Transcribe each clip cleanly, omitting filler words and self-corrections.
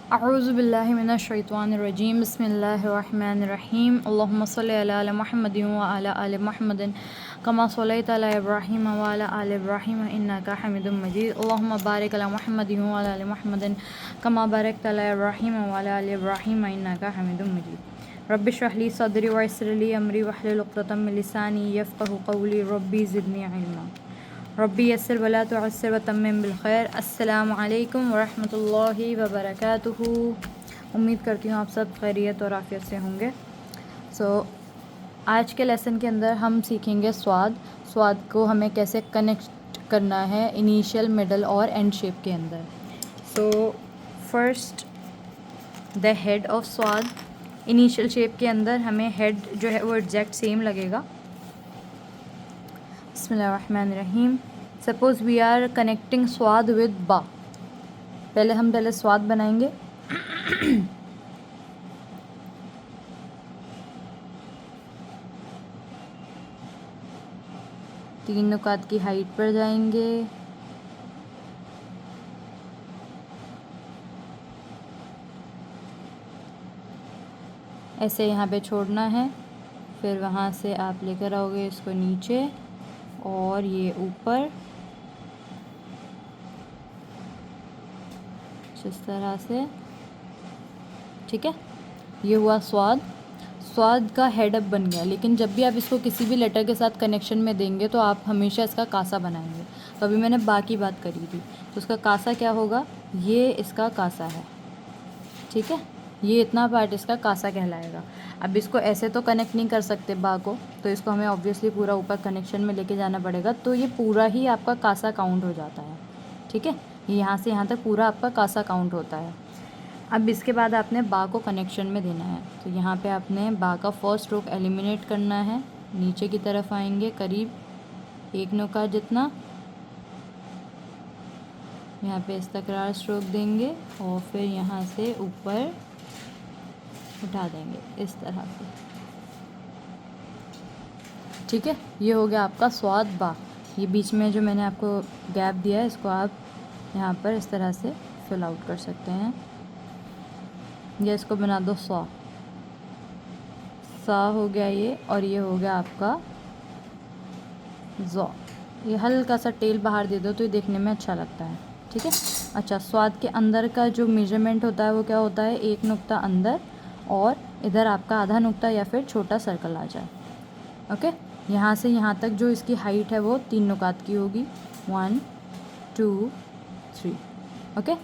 अऊज़ु बिल्लाहि मिनश शैतानिर रजीम बिस्मिल्लाहिर्रहमानिर रहीम अल्लाहुम्मा सल्लि अला मुहम्मदिन व अला आलि मुहम्मदिन कमा सल्लैता अला इब्राहीम व अला आलि इब्राहीम इन्नका हमीदुम मजीद अल्लाहुम्मा बारिक अला मुहम्मदिन व अला आलि मुहम्मदिन कमा बारकता अला इब्राहीम व अला आलि इब्राहीम इन्नका हमीदुम मजीद रब्बि इश्रह ली सदरी व यस्सिर ली अमरी वहलुल उक़दतम मिन लिसानी यफ़क़हू क़ौली रब्बी ज़िदनी इल्मा रब्बी यस्सिर वला तुअस्सिर व तम्मिम बिल खैर। अस्सलामु अलैकुम व रहमतुल्लाहि व बरकातुहू। उम्मीद करती हूँ आप सब खैरियत और आफियत से होंगे। आज के लेसन के अंदर हम सीखेंगे स्वाद को हमें कैसे कनेक्ट करना है इनिशियल, मिडल और एंड शेप के अंदर। फर्स्ट द हेड ऑफ स्वाद। इनिशियल शेप के अंदर हमें हेड जो है वो एग्जैक्ट सेम लगेगा। बिस्मिल्लाहिर्रहमानिर्रहीम। सपोज वी आर कनेक्टिंग स्वाद विद बा। पहले स्वाद बनाएंगे। तीन नुकात की हाइट पर जाएंगे। ऐसे यहाँ पे छोड़ना है, फिर वहाँ से आप लेकर आओगे इसको नीचे और ये ऊपर इस तरह से। ठीक है, ये हुआ स्वाद का हेड अप बन गया। लेकिन जब भी आप इसको किसी भी लेटर के साथ कनेक्शन में देंगे तो आप हमेशा इसका कासा बनाएंगे। तो अभी मैंने बा की बात करी थी, तो उसका कासा क्या होगा, ये इसका कासा है। ठीक है, ये इतना पार्ट इसका कासा कहलाएगा। अब इसको ऐसे तो कनेक्ट नहीं कर सकते बा को, तो इसको हमें ऑब्वियसली पूरा ऊपर कनेक्शन में लेके जाना पड़ेगा। तो ये पूरा ही आपका कासा काउंट हो जाता है। ठीक है, ये यहाँ से यहाँ तक पूरा आपका कासा काउंट होता है। अब इसके बाद आपने बा को कनेक्शन में देना है। तो यहाँ पे आपने बा का फर्स्ट स्ट्रोक एलिमिनेट करना है। नीचे की तरफ आएंगे करीब एक नुका जितना, यहाँ पे इस्तकरार स्ट्रोक देंगे और फिर यहाँ से ऊपर उठा देंगे इस तरह से। ठीक है, ये हो गया आपका स्वाद बा। ये बीच में जो मैंने आपको गैप दिया है, इसको आप यहाँ पर इस तरह से फिल आउट कर सकते हैं, या इसको बना दो सा हो गया ये, और ये हो गया आपका ज़ौ। ये हल्का सा टेल बाहर दे दो तो ये देखने में अच्छा लगता है। ठीक है, अच्छा, स्वाद के अंदर का जो मेजरमेंट होता है वो क्या होता है, एक नुक्ता अंदर और इधर आपका आधा नुक्ता या फिर छोटा सर्कल आ जाए। ओके, यहाँ से यहाँ तक जो इसकी हाइट है वो 3 नुकात की होगी, 1 2 3। ओके,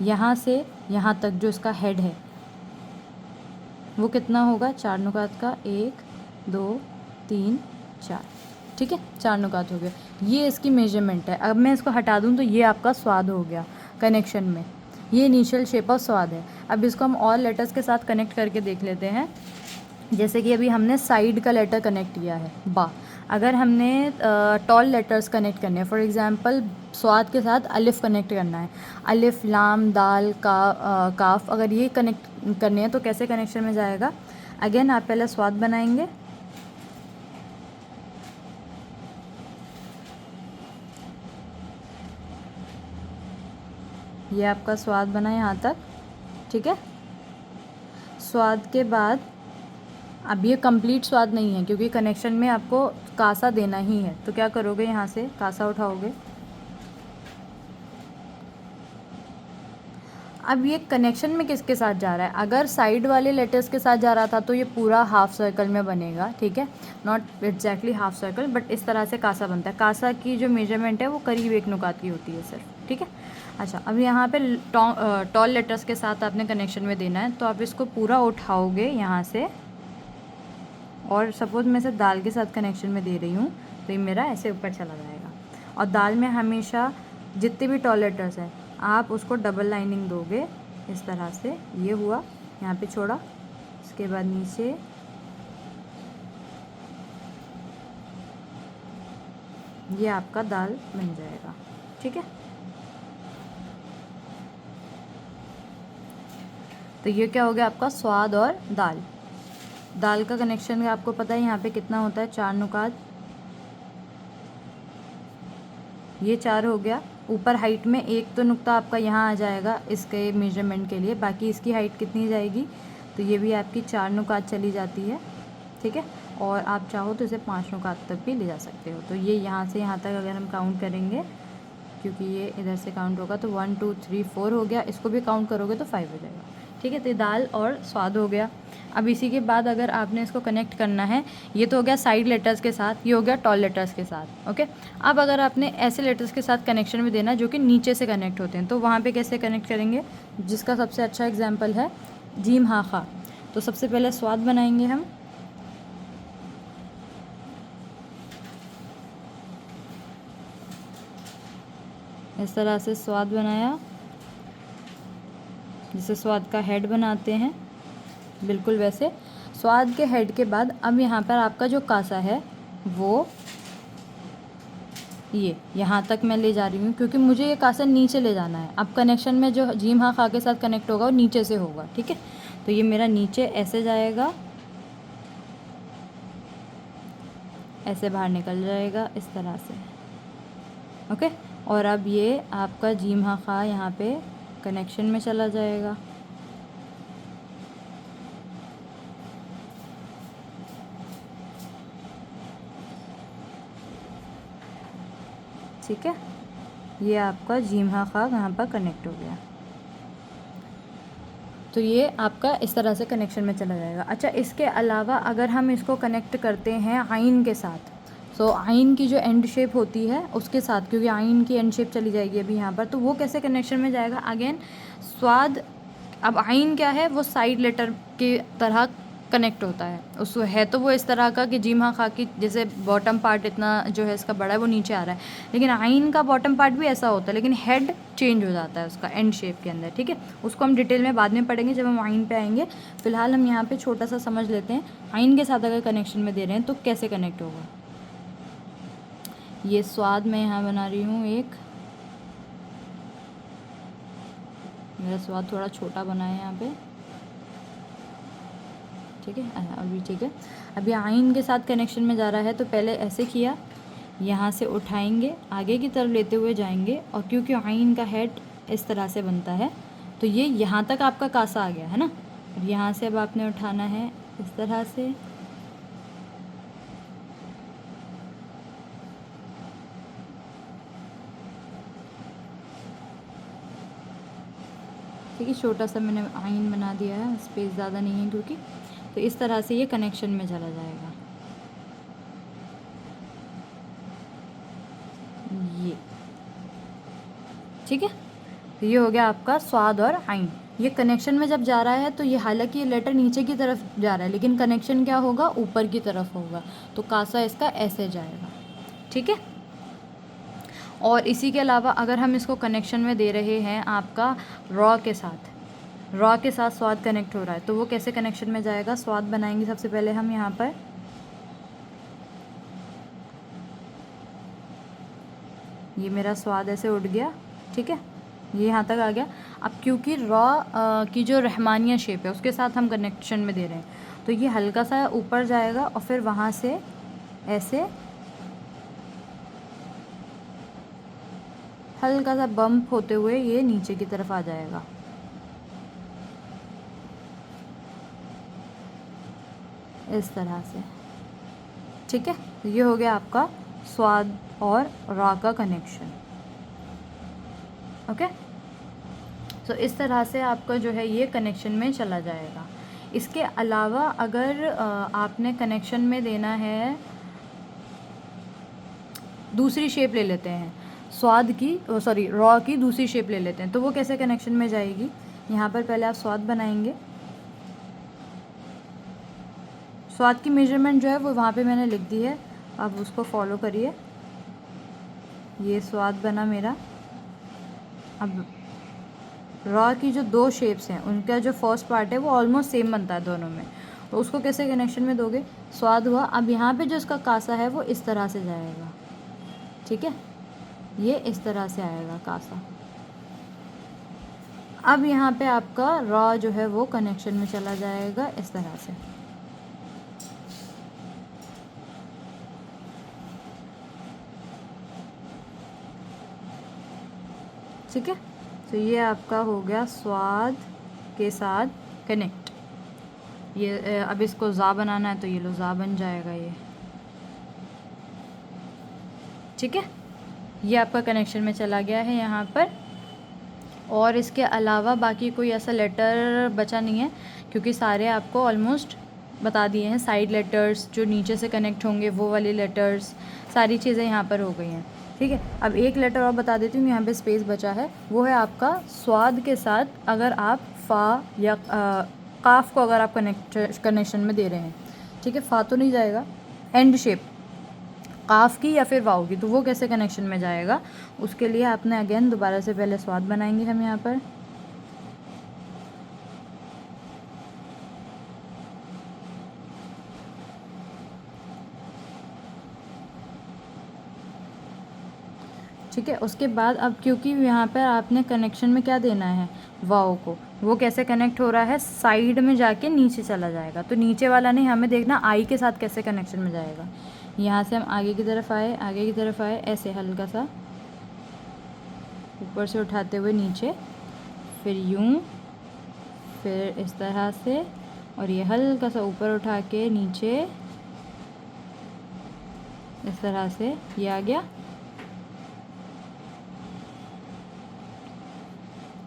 यहाँ से यहाँ तक जो इसका हेड है वो कितना होगा, 4 नुकात का, 1 2 3 4। ठीक है, 4 नुकात हो गए। ये इसकी मेजरमेंट है। अब मैं इसको हटा दूँ तो ये आपका स्वाद हो गया कनेक्शन में। ये इनिशियल शेप ऑफ स्वाद है। अब इसको हम और लेटर्स के साथ कनेक्ट करके देख लेते हैं। जैसे कि अभी हमने साइड का लेटर कनेक्ट किया है बा। अगर हमने टॉल लेटर्स कनेक्ट करने हैं, फॉर एग्जांपल स्वाद के साथ अलिफ़ कनेक्ट करना है, अलिफ़ लाम दाल काफ, अगर ये कनेक्ट करने हैं तो कैसे कनेक्शन में जाएगा। अगेन आप पहले स्वाद बनाएंगे, ये आपका स्वाद बना यहाँ तक। ठीक है, स्वाद के बाद अब ये कंप्लीट स्वाद नहीं है क्योंकि कनेक्शन में आपको कासा देना ही है। तो क्या करोगे, यहाँ से कासा उठाओगे। अब ये कनेक्शन में किसके साथ जा रहा है, अगर साइड वाले लेटर्स के साथ जा रहा था तो ये पूरा हाफ सर्कल में बनेगा। ठीक है, not exactly half circle, but इस तरह से कासा बनता है। कासा की जो मेजरमेंट है वो करीब 1 नुकात की होती है सिर्फ। ठीक है, अच्छा, अब यहाँ पे टॉल लेटर्स के साथ आपने कनेक्शन में देना है, तो आप इसको पूरा उठाओगे यहाँ से, और सपोज मैं इसे दाल के साथ कनेक्शन में दे रही हूँ तो ये मेरा ऐसे ऊपर चला जाएगा। और दाल में हमेशा जितने भी टॉल लेटर्स हैं आप उसको डबल लाइनिंग दोगे इस तरह से। ये हुआ, यहाँ पे छोड़ा, इसके बाद नीचे, ये आपका दाल बन जाएगा। ठीक है, तो ये क्या हो गया आपका स्वाद और दाल। दाल का कनेक्शन आपको पता है यहाँ पे कितना होता है, 4 नुकात। ये 4 हो गया। ऊपर हाइट में एक तो नुक्ता आपका यहाँ आ जाएगा इसके मेजरमेंट के लिए, बाकी इसकी हाइट कितनी जाएगी, तो ये भी आपकी 4 नुकात चली जाती है, ठीक है। और आप चाहो तो इसे 5 नुकात तक भी ले जा सकते हो। तो ये यहाँ से यहाँ तक अगर हम काउंट करेंगे, क्योंकि ये इधर से काउंट होगा तो 1 2 3 4 हो गया, इसको भी काउंट करोगे तो 5 हो जाएगा, ठीक है। तो दाल और स्वाद हो गया। अब इसी के बाद अगर आपने इसको कनेक्ट करना है, ये तो हो गया साइड लेटर्स के साथ, ये हो गया टॉल लेटर्स के साथ, ओके। अब अगर आपने ऐसे लेटर्स के साथ कनेक्शन में देना जो कि नीचे से कनेक्ट होते हैं, तो वहाँ पे कैसे कनेक्ट करेंगे, जिसका सबसे अच्छा एग्जाम्पल है जीम हा खा। तो सबसे पहले स्वाद बनाएंगे हम, इस तरह से स्वाद बनाया, जिसे स्वाद का हेड बनाते हैं, बिल्कुल वैसे। स्वाद के हेड के बाद अब यहाँ पर आपका जो कासा है वो ये यहाँ तक मैं ले जा रही हूँ, क्योंकि मुझे ये कासा नीचे ले जाना है। अब कनेक्शन में जो जीम हा खा के साथ कनेक्ट होगा वो नीचे से होगा, ठीक है। तो ये मेरा नीचे ऐसे जाएगा, ऐसे बाहर निकल जाएगा इस तरह से, ओके। और अब ये आपका जीम हा खा यहाँ पे कनेक्शन में चला जाएगा, ठीक है। ये आपका जीम हा खा यहाँ पर कनेक्ट हो गया, तो ये आपका इस तरह से कनेक्शन में चला जाएगा। अच्छा, इसके अलावा अगर हम इसको कनेक्ट करते हैं आइन के साथ, तो आइन की जो एंड शेप होती है उसके साथ, क्योंकि आइन की एंड शेप चली जाएगी अभी यहाँ पर, तो वो कैसे कनेक्शन में जाएगा, अगेन स्वाद। अब आइन क्या है, वो साइड लेटर की तरह कनेक्ट होता है, उस है तो वो इस तरह का कि जीम हा खा की जैसे बॉटम पार्ट इतना जो है इसका बड़ा है वो नीचे आ रहा है, लेकिन आइन का बॉटम पार्ट भी ऐसा होता है, लेकिन हेड चेंज हो जाता है उसका एंड शेप के अंदर, ठीक है। उसको हम डिटेल में बाद में पढ़ेंगे जब हम आइन पे आएंगे। फिलहाल हम यहाँ पे छोटा सा समझ लेते हैं, आइन के साथ अगर कनेक्शन में दे रहे हैं तो कैसे कनेक्ट होगा। ये स्वाद मैं यहाँ बना रही हूँ एक, मेरा स्वाद थोड़ा छोटा बना है यहाँ पे, ठीक है। अभी ठीक है। अभी आइन के साथ कनेक्शन में जा रहा है, तो पहले ऐसे किया, यहाँ से उठाएंगे आगे की तरफ लेते हुए जाएंगे, और क्योंकि आइन का हेड इस तरह से बनता है तो ये यहाँ तक आपका कासा आ गया है ना। और यहाँ से अब आपने उठाना है इस तरह से, ठीक है। छोटा सा मैंने आइन बना दिया है, स्पेस ज़्यादा नहीं है क्योंकि, तो इस तरह से ये कनेक्शन में चला जाएगा, ये ठीक है। तो ये हो गया आपका स्वाद और आइन। ये कनेक्शन में जब जा रहा है तो ये हालांकि ये लेटर नीचे की तरफ जा रहा है, लेकिन कनेक्शन क्या होगा, ऊपर की तरफ होगा, तो कासा इसका ऐसे जाएगा, ठीक है। और इसी के अलावा अगर हम इसको कनेक्शन में दे रहे हैं आपका रॉ के साथ, रॉ के साथ स्वाद कनेक्ट हो रहा है, तो वो कैसे कनेक्शन में जाएगा। स्वाद बनाएंगे सबसे पहले हम यहाँ पर, ये मेरा स्वाद ऐसे उठ गया, ठीक है, ये यहाँ तक आ गया। अब क्योंकि रॉ की जो रहमानिया शेप है उसके साथ हम कनेक्शन में दे रहे हैं, तो ये हल्का सा ऊपर जाएगा और फिर वहाँ से ऐसे हल्का सा बम्प होते हुए ये नीचे की तरफ आ जाएगा, इस तरह से, ठीक है। तो ये हो गया आपका स्वाद और रॉ का कनेक्शन, ओके। तो इस तरह से आपका जो है ये कनेक्शन में चला जाएगा। इसके अलावा अगर आपने कनेक्शन में देना है, दूसरी शेप ले लेते हैं स्वाद की, सॉरी रॉ की दूसरी शेप ले लेते हैं, तो वो कैसे कनेक्शन में जाएगी। यहाँ पर पहले आप स्वाद बनाएंगे, स्वाद की मेजरमेंट जो है वो वहाँ पे मैंने लिख दी है, आप उसको फॉलो करिए। ये स्वाद बना मेरा। अब रॉ की जो दो शेप्स हैं उनका जो फर्स्ट पार्ट है वो ऑलमोस्ट सेम बनता है दोनों में, तो उसको कैसे कनेक्शन में दोगे। स्वाद हुआ, अब यहाँ पे जो इसका कासा है वो इस तरह से जाएगा, ठीक है, ये इस तरह से आएगा कासा। अब यहाँ पे आपका रॉ जो है वो कनेक्शन में चला जाएगा इस तरह से, ठीक है। तो ये आपका हो गया स्वाद के साथ कनेक्ट। ये अब इसको ज़ा बनाना है तो ये लो ज़ा बन जाएगा ये, ठीक है। ये आपका कनेक्शन में चला गया है यहाँ पर। और इसके अलावा बाकी कोई ऐसा लेटर बचा नहीं है, क्योंकि सारे आपको ऑलमोस्ट बता दिए हैं। साइड लेटर्स जो नीचे से कनेक्ट होंगे वो वाले लेटर्स, सारी चीज़ें यहाँ पर हो गई हैं, ठीक है। अब एक लेटर और बता देती हूँ, यहाँ पे स्पेस बचा है, वो है आपका स्वाद के साथ अगर आप फ़ा या काफ को अगर आप कनेक्शन में दे रहे हैं, ठीक है। फ़ा तो नहीं जाएगा, एंड शेप काफ की या फिर वाव की, तो वो कैसे कनेक्शन में जाएगा, उसके लिए आपने अगेन दोबारा से पहले स्वाद बनाएंगे हम यहाँ पर। ठीक है। उसके बाद अब क्योंकि यहाँ पर आपने कनेक्शन में क्या देना है, वाव को, वो कैसे कनेक्ट हो रहा है, साइड में जाके नीचे चला जाएगा। तो नीचे वाला नहीं, हमें देखना आई के साथ कैसे कनेक्शन में जाएगा। यहाँ से हम आगे की तरफ आए, आगे की तरफ आए, ऐसे हल्का सा ऊपर से उठाते हुए नीचे, फिर यूं, फिर इस तरह से, और ये हल्का सा ऊपर उठा के नीचे इस तरह से, ये आ गया।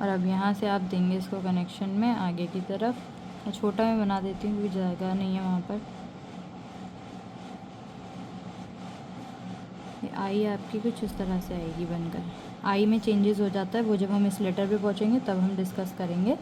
और अब यहाँ से आप देंगे इसको कनेक्शन में आगे की तरफ। मैं छोटा में बना देती हूँ क्योंकि जगह नहीं है वहाँ पर। ये आई आपकी कुछ इस तरह से आएगी बनकर। आई में चेंजेस हो जाता है, वो जब हम इस लेटर पे पहुँचेंगे तब हम डिस्कस करेंगे।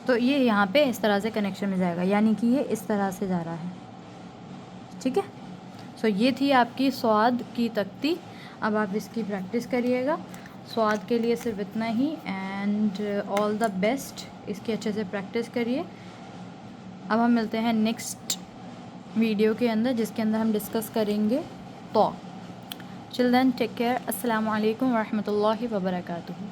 तो ये यहाँ पे इस तरह से कनेक्शन में जाएगा, यानी कि ये इस तरह से जा रहा है, ठीक है। सो ये थी आपकी स्वाद की तख्ती। अब आप इसकी प्रैक्टिस करिएगा। स्वाद के लिए सिर्फ इतना ही, एंड ऑल द बेस्ट। इसकी अच्छे से प्रैक्टिस करिए। अब हम मिलते हैं नेक्स्ट वीडियो के अंदर, जिसके अंदर हम डिस्कस करेंगे तो। Chill then, take care. अस्सलाम वालेकुम वरहमतुल्लाहि वबरकातुहू।